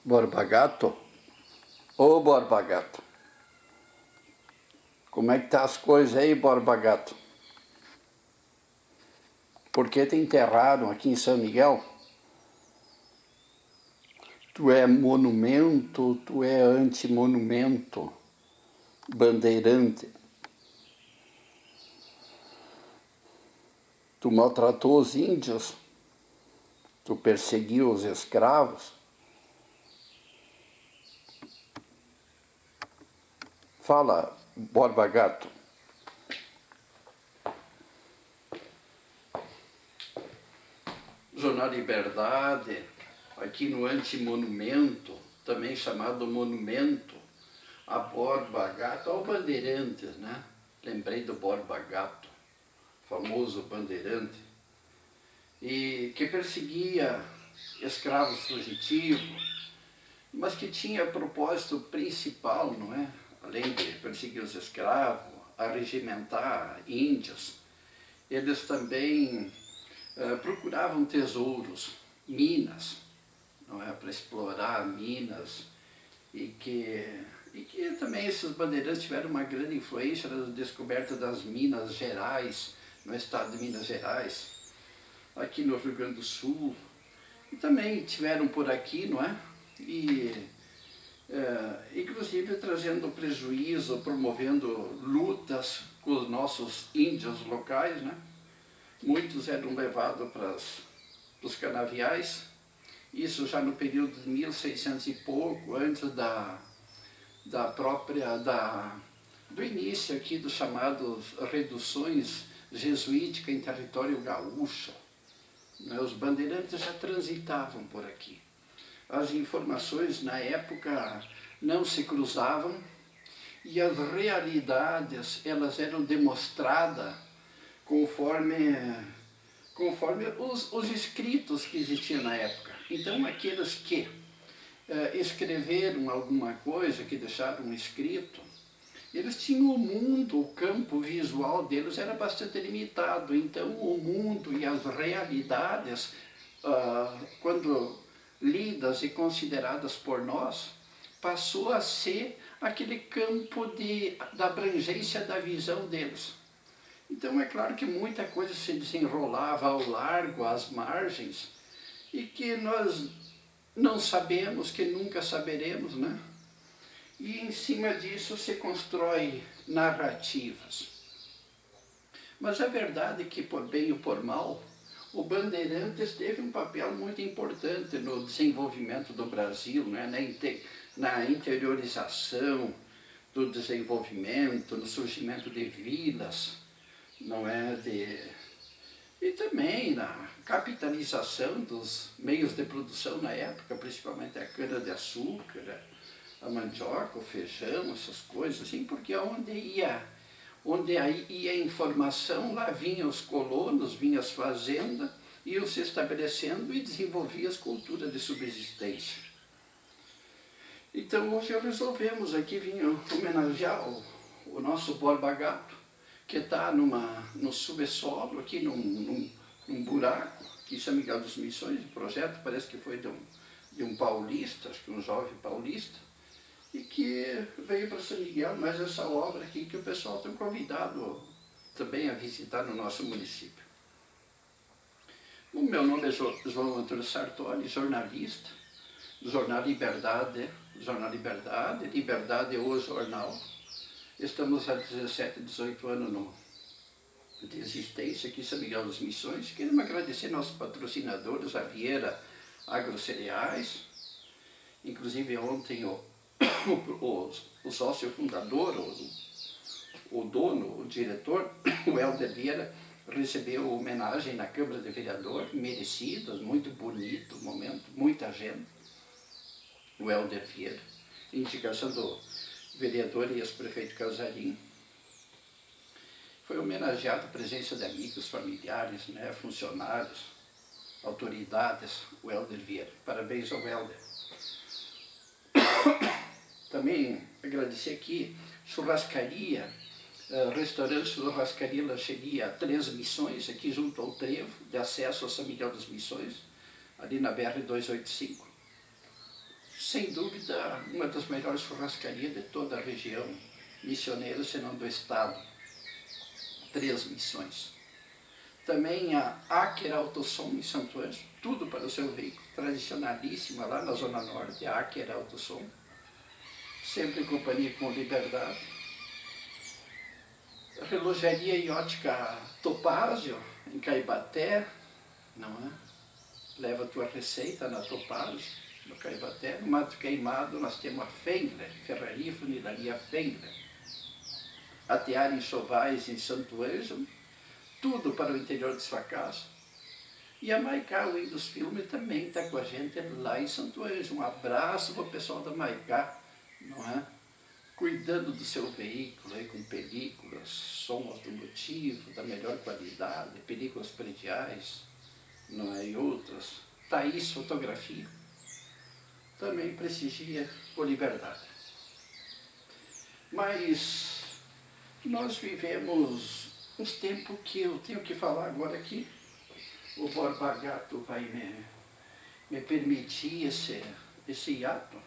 Borba Gato? Ô Borba Gato, como é que tá as coisas aí, Borba Gato? Por que te enterraram aqui em São Miguel? Tu é monumento, tu é anti-monumento, bandeirante. Tu maltratou os índios, tu perseguiu os escravos. Fala, Borba Gato. Jornal Liberdade, aqui no Antimonumento, também chamado Monumento, a Borba Gato, ao Bandeirantes, né? Lembrei do Borba Gato, famoso bandeirante, e que perseguia escravos fugitivos, mas que tinha propósito principal, não é? Além de perseguir os escravos, arregimentar índios, eles também procuravam tesouros, minas, não é? Para explorar minas, e que também esses bandeirantes tiveram uma grande influência na descoberta das Minas Gerais, no estado de Minas Gerais, aqui no Rio Grande do Sul, e também tiveram por aqui, não é? E inclusive trazendo prejuízo, promovendo lutas com os nossos índios locais, né? Muitos eram levados para os canaviais, isso já no período de 1600 e pouco, antes do início aqui dos chamados reduções jesuíticas em território gaúcho. Os bandeirantes já transitavam por aqui. As informações na época não se cruzavam e as realidades elas eram demonstradas conforme os escritos que existiam na época. Então aqueles que escreveram alguma coisa, que deixaram escrito, eles tinham o mundo, o campo visual deles era bastante limitado, então o mundo e as realidades, quando lidas e consideradas por nós, passou a ser aquele campo da abrangência da visão deles. Então é claro que muita coisa se desenrolava ao largo, às margens, e que nós não sabemos, que nunca saberemos, né? E em cima disso se constrói narrativas. Mas a verdade é que, por bem ou por mal, o Bandeirantes teve um papel muito importante no desenvolvimento do Brasil, né? Na interiorização do desenvolvimento, no surgimento de vilas, não é? E também na capitalização dos meios de produção na época, principalmente a cana-de-açúcar, a mandioca, o feijão, essas coisas, assim, porque onde ia a informação, lá vinham os colonos, vinham as fazendas, iam se estabelecendo e desenvolviam as culturas de subsistência. Então hoje resolvemos aqui vir homenagear o nosso Borba Gato, que está no subsolo, aqui num buraco, aqui em São Miguel das Missões. O projeto parece que foi de um paulista, acho que um jovem paulista, e que veio para São Miguel, mas essa obra aqui que o pessoal tem convidado também a visitar no nosso município. O meu nome é João Antônio Sartori, jornalista, do jornal Liberdade, Liberdade é o jornal. Estamos há 17, 18 anos de existência aqui em São Miguel das Missões. Queremos agradecer nossos patrocinadores, a Vieira Agrocereais, inclusive ontem o sócio fundador, o dono, o diretor, o Helder Vieira, recebeu homenagem na Câmara de Vereador, merecidas, muito bonito momento, muita gente, o Helder Vieira, indicação do vereador e ex-prefeito Casarim. Foi homenageado a presença de amigos, familiares, né, funcionários, autoridades, o Helder Vieira. Parabéns ao Helder. Também agradecer aqui, churrascaria, restaurante Churrascaria Lancheria, 3 Missões, aqui junto ao trevo, de acesso a São Miguel das Missões, ali na BR-285. sem dúvida, uma das melhores churrascarias de toda a região, missioneira, senão do estado. 3 missões. Também a Aker Autosom em Santo Ângelo, tudo para o seu veículo, tradicionalíssima lá na Zona Norte, a Aker Autosom, sempre em companhia com Liberdade. A relojaria e ótica Topázio, em Caibaté, não é? Leva a tua receita na Topázio, no Caibaté. No Mato Queimado nós temos a Fengler, Ferraria e Funilaria Fengler. A Tear em Chovais, em Santo Ângelo, tudo para o interior de sua casa. E a Maicá, o Windows Filme, também está com a gente lá em Santo Ângelo. Um abraço para o pessoal da Maicá, não é? Cuidando do seu veículo aí, com películas, som automotivo da melhor qualidade, películas prediais, não é? E outras. Thaís Fotografia também prestigia por Liberdade. Mas nós vivemos uns tempos que eu tenho que falar agora aqui. O Borba Gato vai me permitir esse hiato,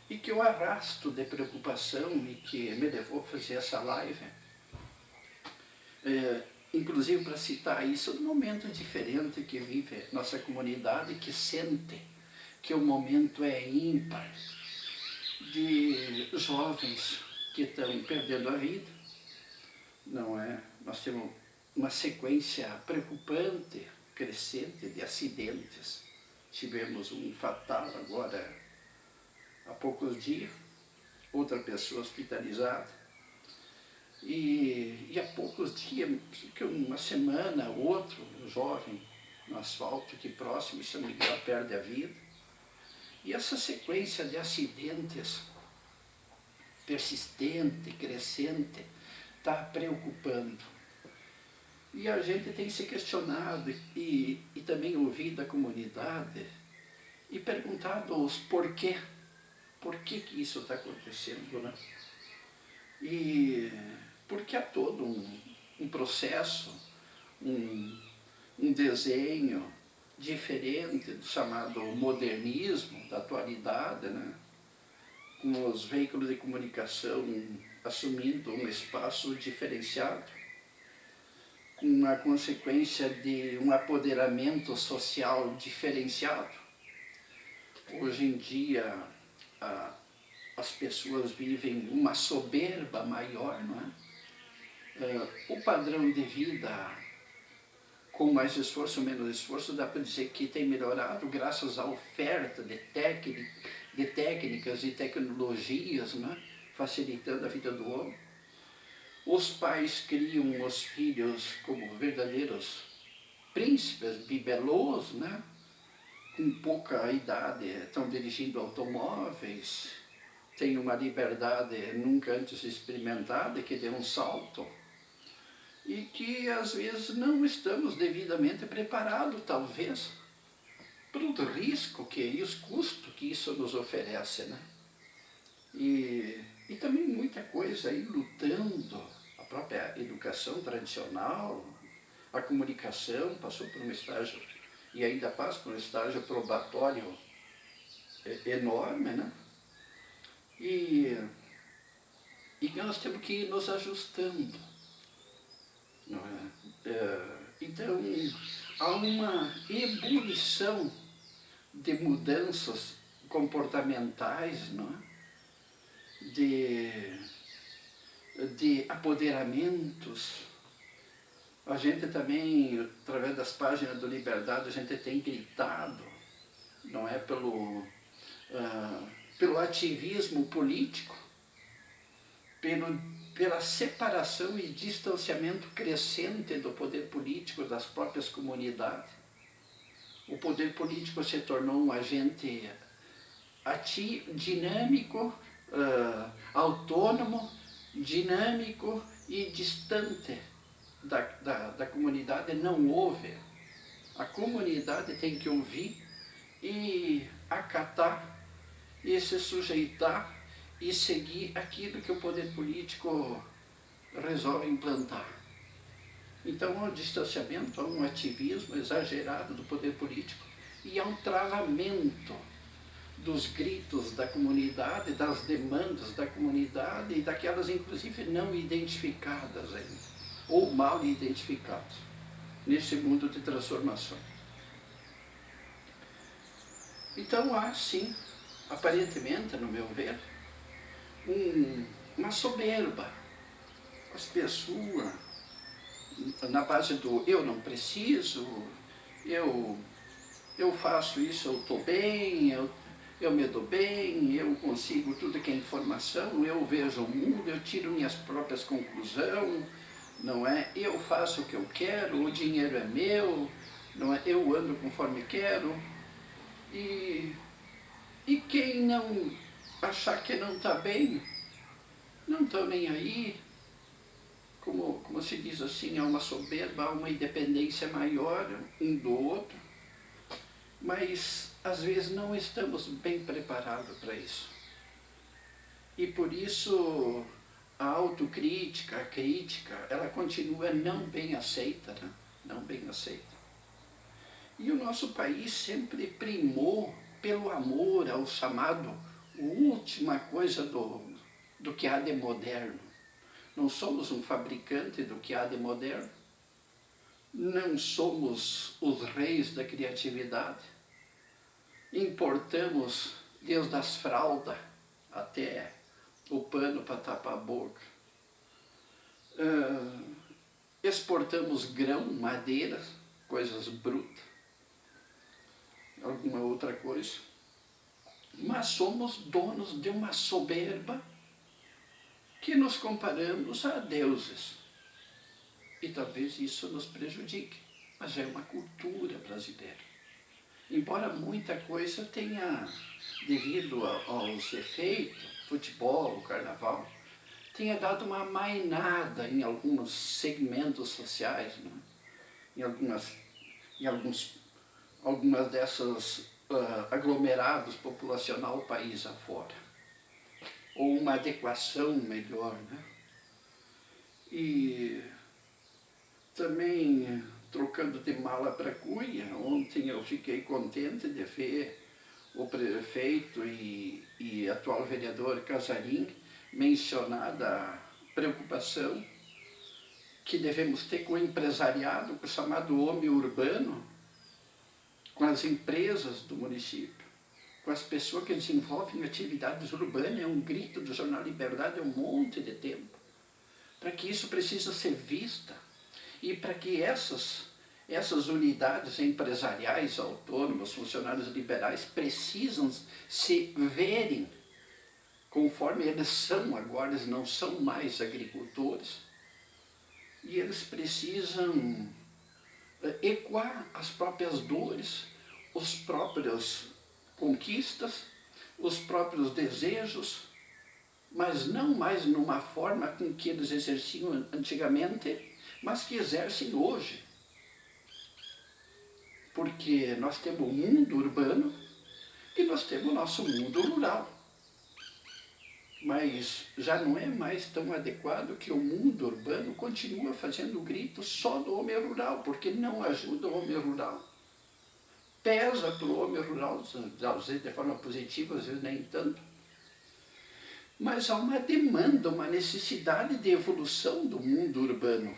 e que eu arrasto de preocupação e que me levou a fazer essa live. Inclusive para citar isso, um momento diferente que vive nossa comunidade, que sente que o momento é ímpar, de jovens que estão perdendo a vida, não é? Nós temos uma sequência preocupante, crescente de acidentes. Tivemos um fatal agora há poucos dias, outra pessoa hospitalizada. E há poucos dias, uma semana, outro jovem no asfalto aqui próximo, em São Miguel, perde a vida. E essa sequência de acidentes persistente, crescente, está preocupando. E a gente tem se questionado e também ouvido a comunidade e perguntado os porquê. Por que isso está acontecendo, né? E porque há todo um processo, um desenho diferente do chamado modernismo, da atualidade, né? Com os veículos de comunicação assumindo um espaço diferenciado, com a consequência de um apoderamento social diferenciado. Hoje em dia, as pessoas vivem uma soberba maior, não é? O padrão de vida, com mais esforço ou menos esforço, dá para dizer que tem melhorado graças à oferta de técnicas e tecnologias, né? Facilitando a vida do homem. Os pais criam os filhos como verdadeiros príncipes, bibelôs, né? Com pouca idade estão dirigindo automóveis, têm uma liberdade nunca antes experimentada, que deu um salto, e que às vezes não estamos devidamente preparados, talvez, para o risco e os custos que isso nos oferece, né? E também muita coisa aí lutando, a própria educação tradicional, a comunicação passou por um estágio, e ainda passa por um estágio probatório enorme, né? E nós temos que ir nos ajustando, não é? Então, há uma ebulição de mudanças comportamentais, não é? De apoderamentos. A gente também, através das páginas do Liberdade, a gente tem gritado, não é, pelo ativismo político, pela separação e distanciamento crescente do poder político das próprias comunidades. O poder político se tornou um agente dinâmico, autônomo, dinâmico e distante da comunidade. Não ouve. A comunidade tem que ouvir e acatar e se sujeitar e seguir aquilo que o poder político resolve implantar. Então há um distanciamento, há um ativismo exagerado do poder político e há um travamento dos gritos da comunidade, das demandas da comunidade e daquelas inclusive não identificadas ainda, ou mal identificadas, nesse mundo de transformação. Então há sim, aparentemente, no meu ver, uma soberba. As pessoas, na base do eu não preciso, eu faço isso, eu estou bem, eu me dou bem, eu consigo tudo que é informação, eu vejo o mundo, eu tiro minhas próprias conclusões, não é? Eu faço o que eu quero, o dinheiro é meu, não é? Eu ando conforme quero. E quem não achar que não está bem, não estão nem aí. Como se diz assim, há uma soberba, há uma independência maior um do outro, mas às vezes não estamos bem preparados para isso. E por isso a autocrítica, a crítica, ela continua não bem aceita, né? Não bem aceita. E o nosso país sempre primou pelo amor ao chamado última coisa do que há de moderno. Não somos um fabricante do que há de moderno. Não somos os reis da criatividade. Importamos desde as fraldas até o pano para tapar a boca. Exportamos grão, madeira, coisas brutas, alguma outra coisa. Mas somos donos de uma soberba que nos comparamos a deuses. E talvez isso nos prejudique, mas é uma cultura brasileira. Embora muita coisa tenha, devido aos efeitos, futebol, carnaval, tenha dado uma mainada em alguns segmentos sociais, né? em algumas dessas aglomerados populacional país afora, ou uma adequação melhor, né? E também, trocando de mala para cuia, ontem eu fiquei contente de ver o prefeito e atual vereador Casarim mencionar a preocupação que devemos ter com o empresariado, com o chamado homem urbano, com as empresas do município, com as pessoas que desenvolvem atividades urbanas. É um grito do Jornal Liberdade há um monte de tempo, para que isso precisa ser vista e para que essas unidades empresariais, autônomas, funcionários liberais, precisam se verem conforme eles são agora. Eles não são mais agricultores, e eles precisam ecoar as próprias dores, os próprios conquistas, os próprios desejos, mas não mais numa forma com que eles exerciam antigamente, mas que exercem hoje. Porque nós temos o mundo urbano e nós temos o nosso mundo rural. Mas já não é mais tão adequado que o mundo urbano continua fazendo grito só do homem rural, porque não ajuda o homem rural. Pesa para o homem rural, às vezes de forma positiva, às vezes nem tanto. Mas há uma demanda, uma necessidade de evolução do mundo urbano.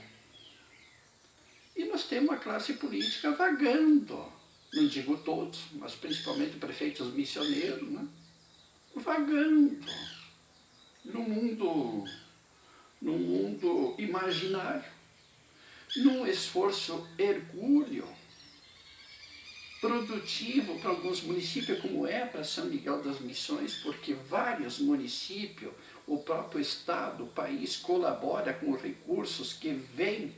E nós temos a classe política vagando, não digo todos, mas principalmente prefeitos missioneiros, né? Vagando no mundo imaginário, num esforço hercúleo, produtivo para alguns municípios, como é para São Miguel das Missões, porque vários municípios, o próprio Estado, o país, colabora com recursos que vêm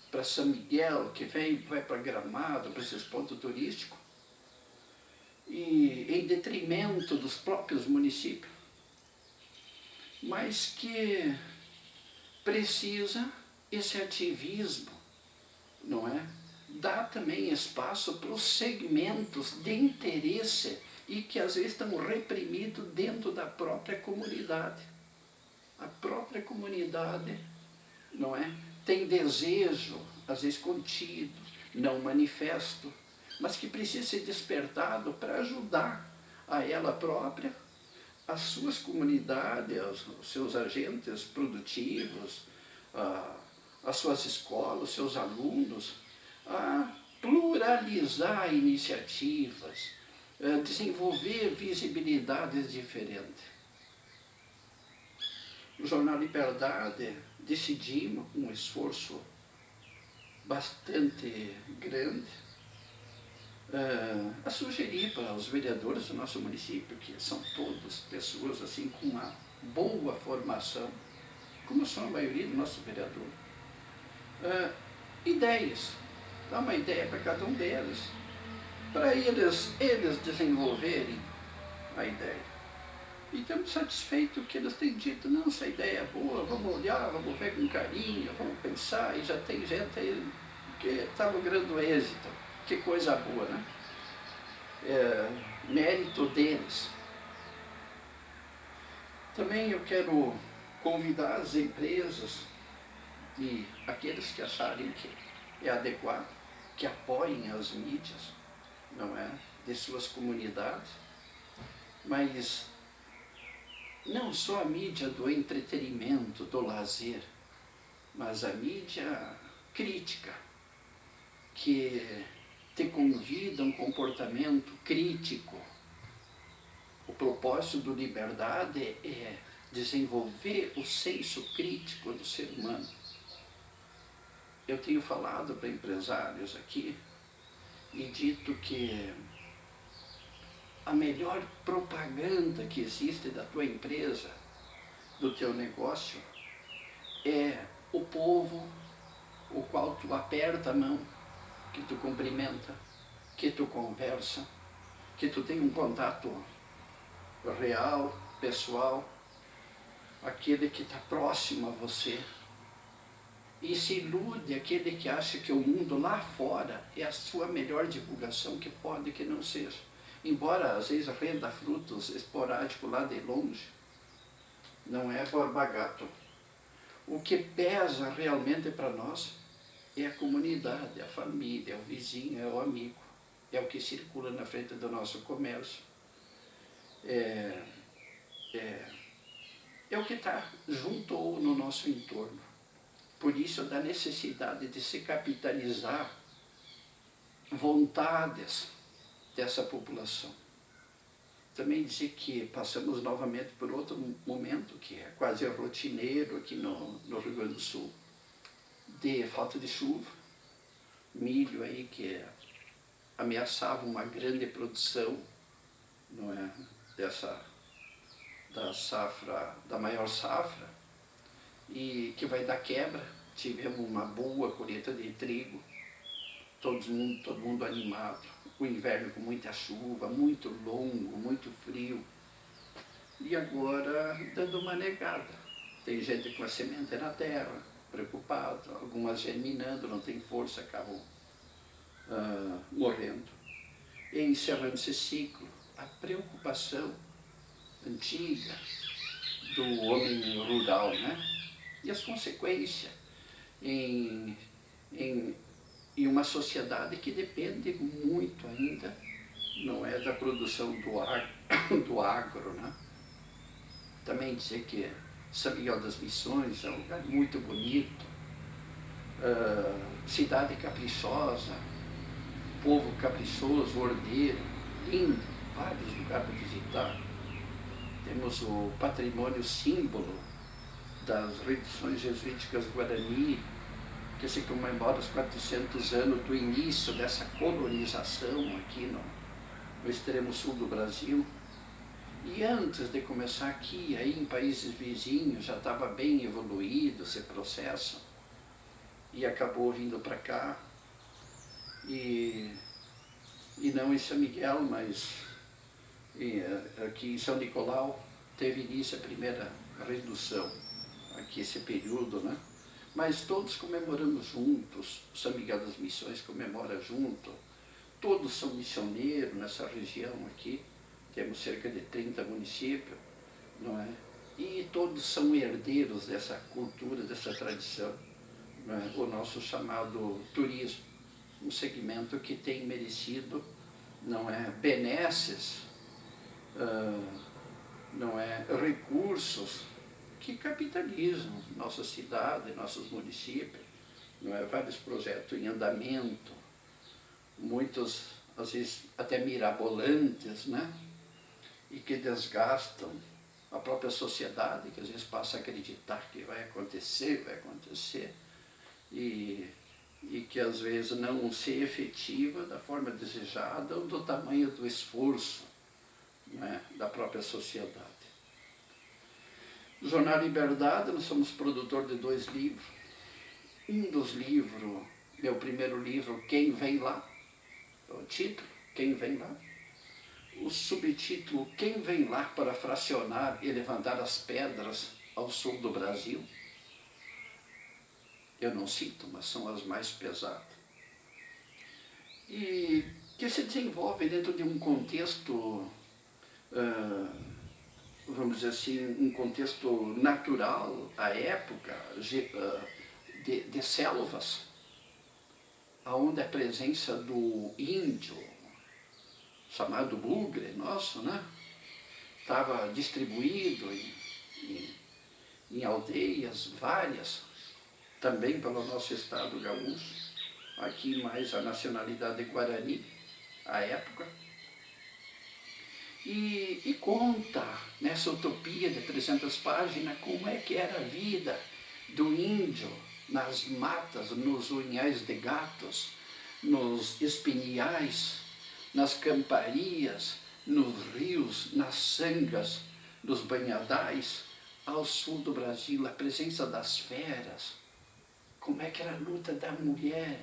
para São Miguel, que vai para Gramado, para esses pontos turísticos, e em detrimento dos próprios municípios, mas que precisa esse ativismo, não é? Dá também espaço para os segmentos de interesse e que às vezes estão reprimidos dentro da própria comunidade. A própria comunidade, não é? Tem desejo, às vezes contido, não manifesto, mas que precisa ser despertado para ajudar a ela própria, as suas comunidades, os seus agentes produtivos, as suas escolas, os seus alunos, a pluralizar iniciativas, desenvolver visibilidades diferentes. O Jornal Liberdade decidimos, com um esforço bastante grande, a sugerir para os vereadores do nosso município, que são todas pessoas assim com uma boa formação, como são a maioria do nosso vereador, ideias, dá uma ideia para cada um deles, para eles desenvolverem a ideia. E estamos satisfeitos que eles têm dito, não, essa ideia é boa, vamos olhar, vamos ver com carinho, vamos pensar, e já tem gente aí que está logrando êxito. Que coisa boa, né? Mérito deles. Também eu quero convidar as empresas e aqueles que acharem que é adequado, que apoiem as mídias, não é, de suas comunidades, mas não só a mídia do entretenimento, do lazer, mas a mídia crítica, que te convida a um comportamento crítico. O propósito do Liberdade é desenvolver o senso crítico do ser humano. Eu tenho falado para empresários aqui e dito que a melhor propaganda que existe da tua empresa, do teu negócio, é o povo o qual tu aperta a mão, que tu cumprimenta, que tu conversa, que tu tem um contato real, pessoal, aquele que está próximo a você. E se ilude aquele que acha que o mundo lá fora é a sua melhor divulgação, que pode que não seja. Embora às vezes renda frutos esporádicos lá de longe, não é Borba Gato. O que pesa realmente para nós é a comunidade, a família, é o vizinho, é o amigo, é o que circula na frente do nosso comércio. É o que está junto ou no nosso entorno. Por isso, da necessidade de se capitalizar vontades dessa população. Também dizer que passamos novamente por outro momento, que é quase rotineiro aqui no Rio Grande do Sul, de falta de chuva, milho aí que ameaçava uma grande produção, não é, da safra, da maior safra, e que vai dar quebra. Tivemos uma boa colheita de trigo, todo mundo animado, o inverno com muita chuva, muito longo, muito frio, e agora dando uma negada. Tem gente com a semente na terra, preocupado, algumas germinando, não tem força, acabam morrendo. E encerrando esse ciclo, a preocupação antiga do homem rural, né? E as consequências em uma sociedade que depende muito ainda, não é, da produção do agro, né? Também dizer que São Miguel das Missões é um lugar muito bonito, cidade caprichosa, povo caprichoso, ordeiro, lindo, vários lugares para visitar. Temos o patrimônio símbolo das religiões jesuíticas Guarani, que se comemora os 400 anos do início dessa colonização aqui no extremo sul do Brasil. E antes de começar aqui, aí em países vizinhos, já estava bem evoluído esse processo, e acabou vindo para cá, e não em São Miguel, mas aqui em São Nicolau, teve início a primeira redução, aqui esse período, né? Mas todos comemoramos juntos, São Miguel das Missões comemora junto, todos são missioneiros nessa região aqui, temos cerca de 30 municípios, não é? E todos são herdeiros dessa cultura, dessa tradição, não é? O nosso chamado turismo, um segmento que tem merecido, não é, benesses não é, recursos que capitalizam nossa cidade, nossos municípios, não é, vários projetos em andamento, muitos, às vezes, até mirabolantes, né, e que desgastam a própria sociedade, que às vezes passa a acreditar que vai acontecer, e que às vezes não se efetiva da forma desejada ou do tamanho do esforço, né, da própria sociedade. No Jornal Liberdade, nós somos produtor de 2 livros. Um dos livros, meu primeiro livro, Quem Vem Lá, o título, Quem Vem Lá. O subtítulo, Quem Vem Lá para Fracionar e Levantar as Pedras ao Sul do Brasil. Eu não cito, mas são as mais pesadas. E que se desenvolve dentro de um contexto, vamos dizer assim, um contexto natural, à época, de selvas, onde a presença do índio, chamado bugre nosso, né, estava distribuído em aldeias várias, também pelo nosso estado gaúcho, aqui mais a nacionalidade guarani, à época, e conta nessa utopia de 300 páginas como é que era a vida do índio nas matas, nos unhais de gatos, nos espinhais, nas camparias, nos rios, nas sangas, nos banhadais, ao sul do Brasil, a presença das feras, como é que era a luta da mulher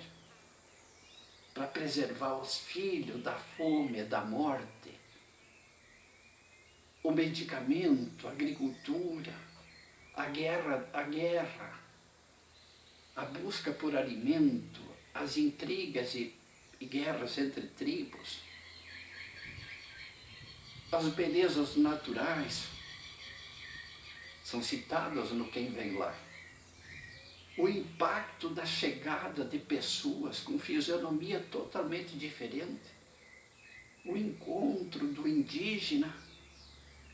para preservar os filhos da fome, da morte, o medicamento, a agricultura, a guerra, a busca por alimento, as intrigas e guerras entre tribos, as belezas naturais são citadas no Quem Vem Lá. O impacto da chegada de pessoas com fisionomia totalmente diferente, o encontro do indígena,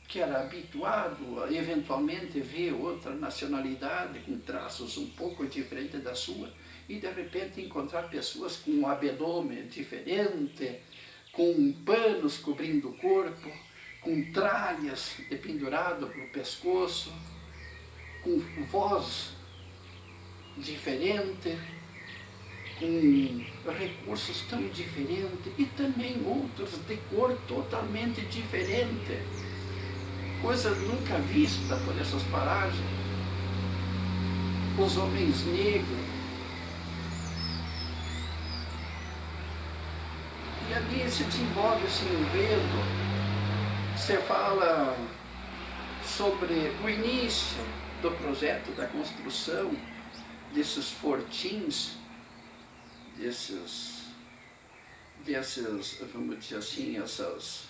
que era habituado a eventualmente ver outra nacionalidade com traços um pouco diferentes da sua, e de repente encontrar pessoas com um abdômen diferente, com panos cobrindo o corpo, com tralhas pendurado para o pescoço, com voz diferente, com recursos tão diferentes, e também outros de cor totalmente diferente, coisa nunca vista por essas paragens. Os homens negros, e ali se desenvolve esse enredo. Você fala sobre o início do projeto da construção desses fortins, desses vamos dizer assim, essas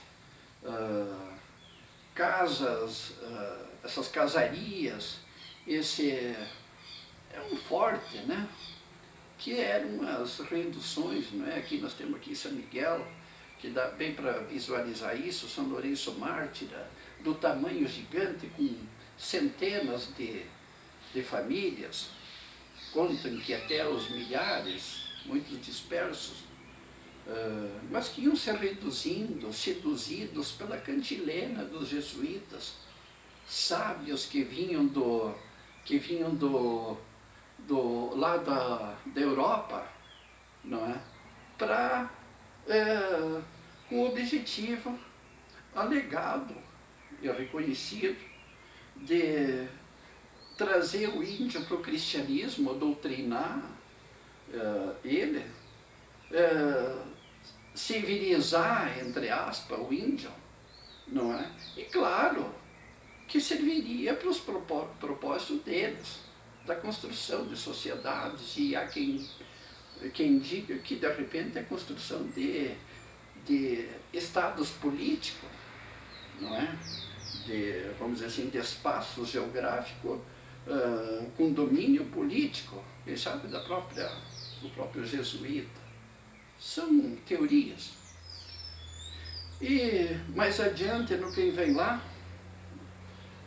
casas, essas casarias, esse é um forte, né? Que eram as reduções, não é? Aqui nós temos aqui São Miguel, que dá bem para visualizar isso, São Lourenço Mártira, do tamanho gigante, com centenas de famílias, contam que até os milhares, muitos dispersos, mas que iam se reduzindo, seduzidos pela cantilena dos jesuítas, sábios que vinham lá da Europa, não é? Com o objetivo alegado e reconhecido de trazer o índio para o cristianismo, doutrinar ele, civilizar, entre aspas, o índio, não é? E claro, que serviria para os propósitos deles, da construção de sociedades, e há quem diga que de repente a construção de estados políticos, não é? Vamos dizer assim, de espaço geográfico com domínio político, quem sabe do próprio jesuíta. São teorias. E mais adiante, no que vem lá,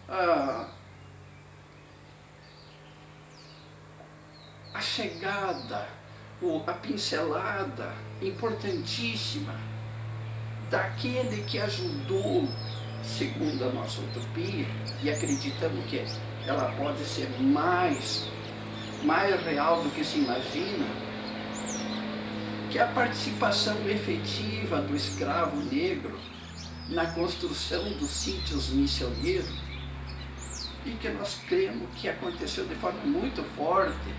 a, a chegada, a pincelada importantíssima daquele que ajudou, segundo a nossa utopia, e acreditamos que ela pode ser mais real do que se imagina, que é a participação efetiva do escravo negro na construção dos sítios missioneiros, e que nós cremos que aconteceu de forma muito forte,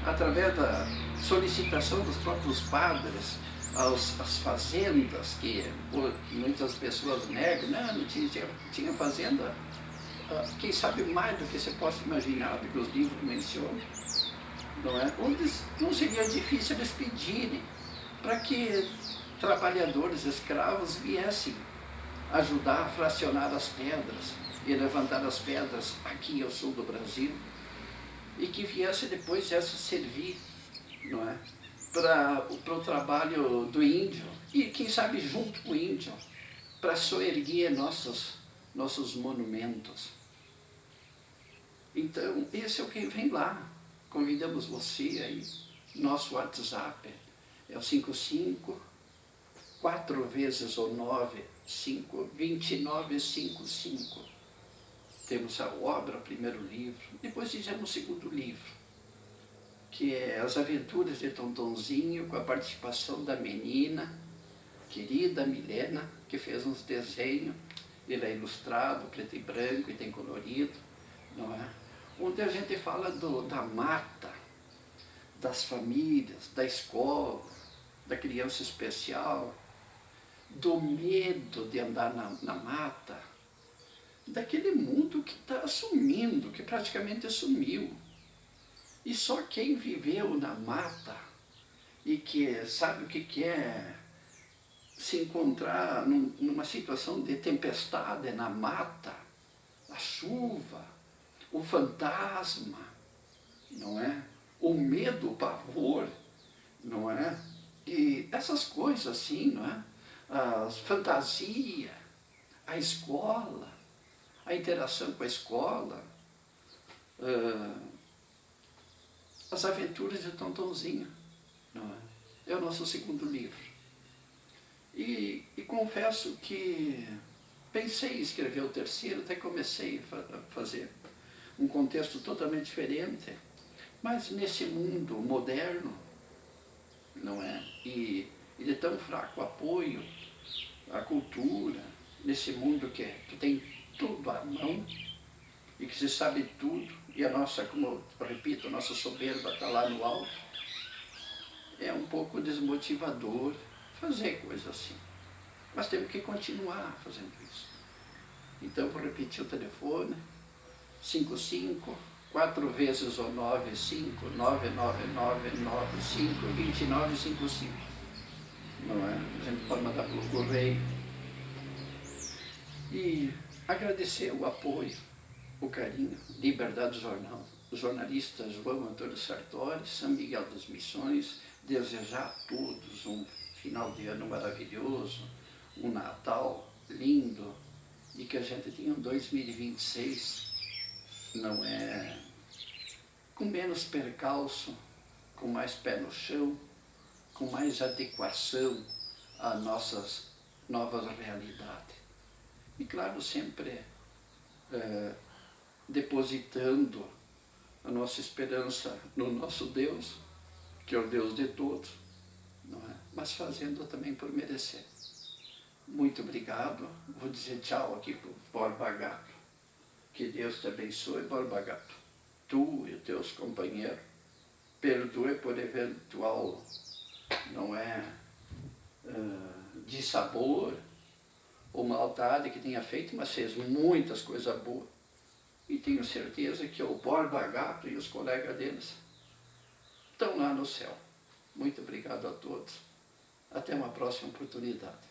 através da solicitação dos próprios padres, as fazendas, que muitas pessoas negam, não tinha fazenda, quem sabe mais do que você possa imaginar, do que os livros mencionam, não é? Onde não seria difícil eles pedirem para que trabalhadores escravos viessem ajudar a fracionar as pedras e levantar as pedras aqui ao sul do Brasil, e que viesse depois essa servir, não é, para o trabalho do índio, e quem sabe junto com o índio, para soerguer nossos monumentos. Então, esse é o que vem lá. Convidamos você aí. Nosso WhatsApp é o 55 4 vezes o 9, 5, 2955. Temos a obra, o primeiro livro. Depois fizemos o segundo livro, que é As Aventuras de Tontonzinho, com a participação da menina, querida Milena, que fez uns desenhos. Ele é ilustrado, preto e branco, e tem colorido, não é? Onde a gente fala da mata, das famílias, da escola, da criança especial, do medo de andar na mata, daquele mundo que está sumindo, que praticamente sumiu. E só quem viveu na mata e que sabe o que é se encontrar numa situação de tempestade na mata, a chuva, o fantasma, não é? O medo, o pavor, não é? E essas coisas assim, não é? A fantasia, a escola, a interação com a escola, As Aventuras de Tontonzinho, não é? É o nosso segundo livro. E confesso que pensei em escrever o terceiro, até comecei a fazer um contexto totalmente diferente, mas nesse mundo moderno, não é? E de tão fraco apoio à cultura, nesse mundo que tem tudo à mão e que se sabe tudo, e a nossa, como eu repito, a nossa soberba está lá no alto, é um pouco desmotivador fazer coisa assim. Mas temos que continuar fazendo isso. Então, vou repetir o telefone, 55 4 vezes o 9, 5, 99995 2955. Não é? A gente pode mandar pelo correio. E agradecer o apoio, o carinho, Liberdade Jornal, o jornalista João Antônio Sartori, São Miguel das Missões, desejar a todos um final de ano maravilhoso, um Natal lindo, e que a gente tenha um 2026, não é, com menos percalço, com mais pé no chão, com mais adequação às nossas novas realidades. E claro, sempre depositando a nossa esperança no nosso Deus, que é o Deus de todos, não é? Mas fazendo também por merecer. Muito obrigado. Vou dizer tchau aqui para o Borba Gato. Que Deus te abençoe, Borba Gato. Tu e os teus companheiros, perdoe por eventual, não é, dissabor ou maldade que tenha feito, mas fez muitas coisas boas. E tenho certeza que o Borba Gato e os colegas deles estão lá no céu. Muito obrigado a todos. Até uma próxima oportunidade.